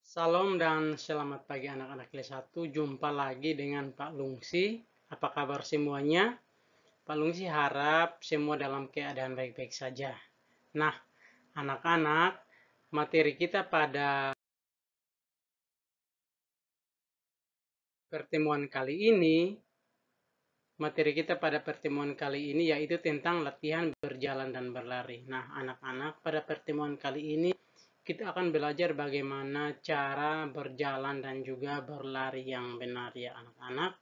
Salam dan selamat pagi anak-anak kelas 1. Jumpa lagi dengan Pak Lungsi. Apa kabar semuanya? Pak Lungsi harap semua dalam keadaan baik-baik saja. Nah, anak-anak, materi kita pada pertemuan kali ini, yaitu tentang latihan berjalan dan berlari. Nah, anak-anak, pada pertemuan kali ini kita akan belajar bagaimana cara berjalan dan juga berlari yang benar ya anak-anak.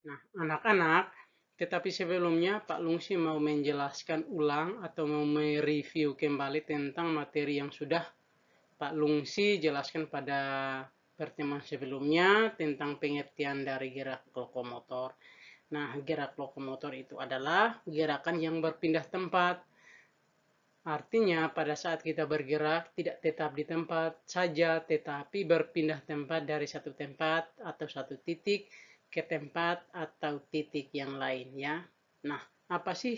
Nah, anak-anak, tetapi sebelumnya Pak Lungsi mau menjelaskan ulang atau mau mereview kembali tentang materi yang sudah Pak Lungsi jelaskan pada pertemuan sebelumnya tentang pengertian dari gerak lokomotor. Nah, gerak lokomotor itu adalah gerakan yang berpindah tempat. Artinya, pada saat kita bergerak tidak tetap di tempat saja, tetapi berpindah tempat dari satu tempat atau satu titik ke tempat atau titik yang lain ya. Nah, apa sih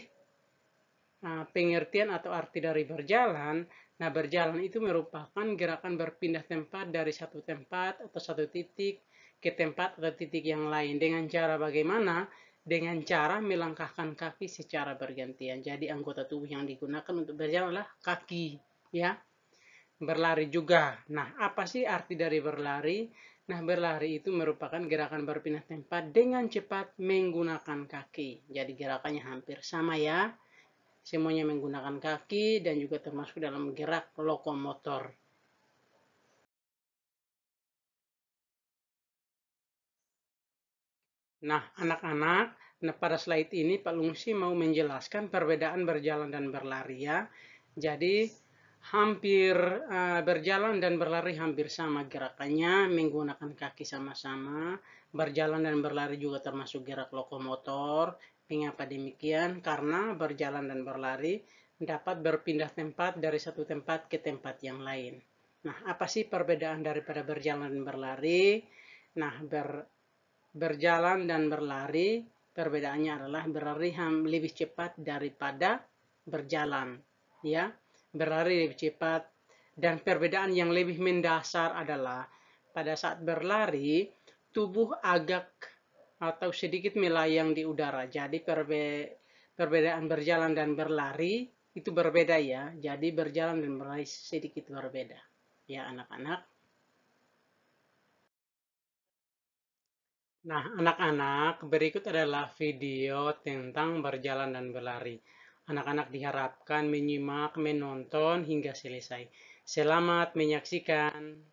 pengertian atau arti dari berjalan? Nah, berjalan itu merupakan gerakan berpindah tempat dari satu tempat atau satu titik ke tempat atau titik yang lain. Dengan cara bagaimana? Dengan cara melangkahkan kaki secara bergantian. Jadi anggota tubuh yang digunakan untuk berjalan adalah kaki, ya. Berlari juga. Nah, apa sih arti dari berlari? Nah, berlari itu merupakan gerakan berpindah tempat dengan cepat menggunakan kaki. Jadi gerakannya hampir sama ya. Semuanya menggunakan kaki dan juga termasuk dalam gerak lokomotor. Nah, anak-anak, pada slide ini Pak Lungsi mau menjelaskan perbedaan berjalan dan berlari ya. Jadi, hampir berjalan dan berlari hampir sama gerakannya, menggunakan kaki sama-sama. Berjalan dan berlari juga termasuk gerak lokomotor. Mengapa demikian? Karena berjalan dan berlari dapat berpindah tempat dari satu tempat ke tempat yang lain. Nah, apa sih perbedaan daripada berjalan dan berlari? Nah, berjalan dan berlari, perbedaannya adalah berlari lebih cepat daripada berjalan, ya. Berlari lebih cepat, dan perbedaan yang lebih mendasar adalah pada saat berlari tubuh agak atau sedikit melayang di udara. Jadi perbedaan berjalan dan berlari itu berbeda ya. Jadi berjalan dan berlari sedikit berbeda. Ya anak-anak. Nah, anak-anak, berikut adalah video tentang berjalan dan berlari. Anak-anak diharapkan menyimak, menonton hingga selesai. Selamat menyaksikan.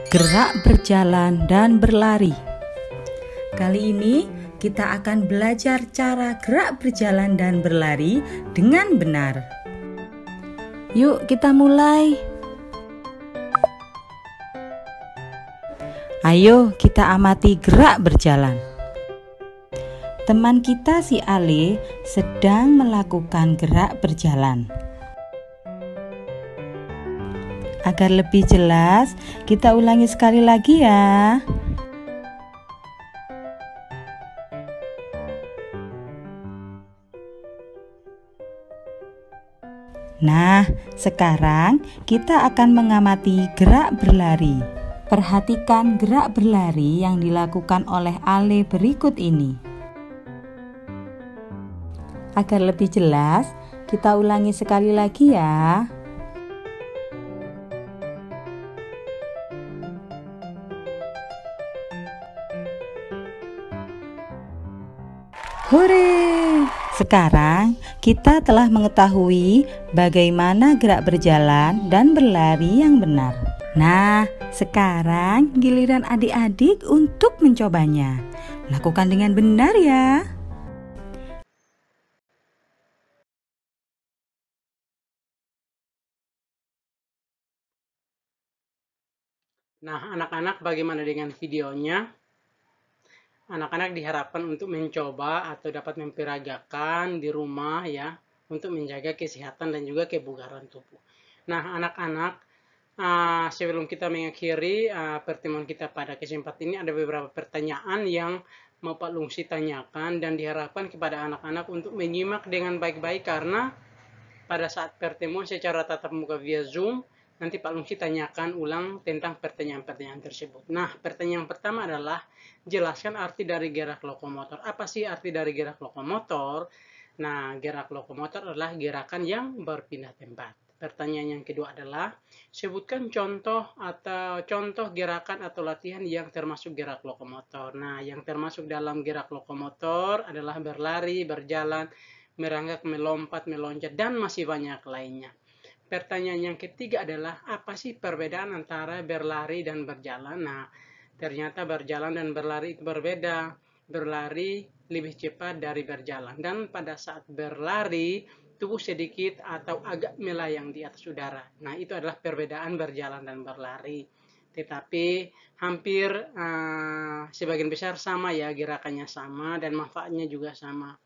Gerak berjalan dan berlari. Kali ini kita akan belajar cara gerak berjalan dan berlari dengan benar. Yuk kita mulai. Ayo kita amati gerak berjalan. Teman kita si Ale sedang melakukan gerak berjalan. Agar lebih jelas, kita ulangi sekali lagi ya. Nah, sekarang kita akan mengamati gerak berlari. Perhatikan gerak berlari yang dilakukan oleh Ale berikut ini. Agar lebih jelas, kita ulangi sekali lagi ya. Hore! Sekarang kita telah mengetahui bagaimana gerak berjalan dan berlari yang benar. Nah, sekarang giliran adik-adik untuk mencobanya. Lakukan dengan benar ya. Nah, anak-anak bagaimana dengan videonya? anak-anak diharapkan untuk mencoba atau dapat memperagakan di rumah ya, untuk menjaga kesehatan dan juga kebugaran tubuh. Nah, anak-anak, sebelum kita mengakhiri pertemuan kita pada kesempatan ini, ada beberapa pertanyaan yang mau Pak Lungsi tanyakan dan diharapkan kepada anak-anak untuk menyimak dengan baik-baik karena pada saat pertemuan secara tatap muka via Zoom, nanti Pak Lungsi tanyakan ulang tentang pertanyaan-pertanyaan tersebut. Nah, pertanyaan pertama adalah, jelaskan arti dari gerak lokomotor. Apa sih arti dari gerak lokomotor? Nah, gerak lokomotor adalah gerakan yang berpindah tempat. Pertanyaan yang kedua adalah, sebutkan contoh gerakan atau latihan yang termasuk gerak lokomotor. Nah, yang termasuk dalam gerak lokomotor adalah berlari, berjalan, meranggak, melompat, meloncat, dan masih banyak lainnya. Pertanyaan yang ketiga adalah, apa sih perbedaan antara berlari dan berjalan? Nah, ternyata berjalan dan berlari itu berbeda. Berlari lebih cepat dari berjalan. Dan pada saat berlari, tubuh sedikit atau agak melayang di atas udara. Nah, itu adalah perbedaan berjalan dan berlari. Tetapi hampir sebagian besar sama ya, gerakannya sama dan manfaatnya juga sama.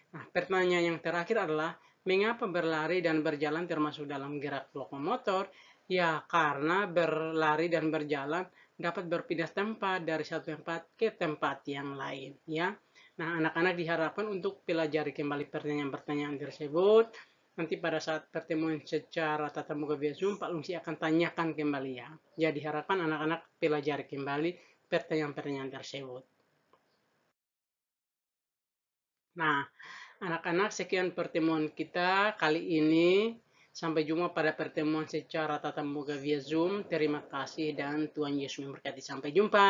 Nah, pertanyaan yang terakhir adalah, mengapa berlari dan berjalan termasuk dalam gerak lokomotor? Ya, karena berlari dan berjalan dapat berpindah tempat dari satu tempat ke tempat yang lain, ya. Nah, anak-anak diharapkan untuk pelajari kembali pertanyaan-pertanyaan tersebut. Nanti pada saat pertemuan secara tatap muka via Zoom, Pak Lungsi akan tanyakan kembali ya. Jadi diharapkan anak-anak pelajari kembali pertanyaan-pertanyaan tersebut. Nah, anak-anak, sekian pertemuan kita kali ini. Sampai jumpa pada pertemuan secara tatap muka via Zoom. Terima kasih dan Tuhan Yesus memberkati. Sampai jumpa.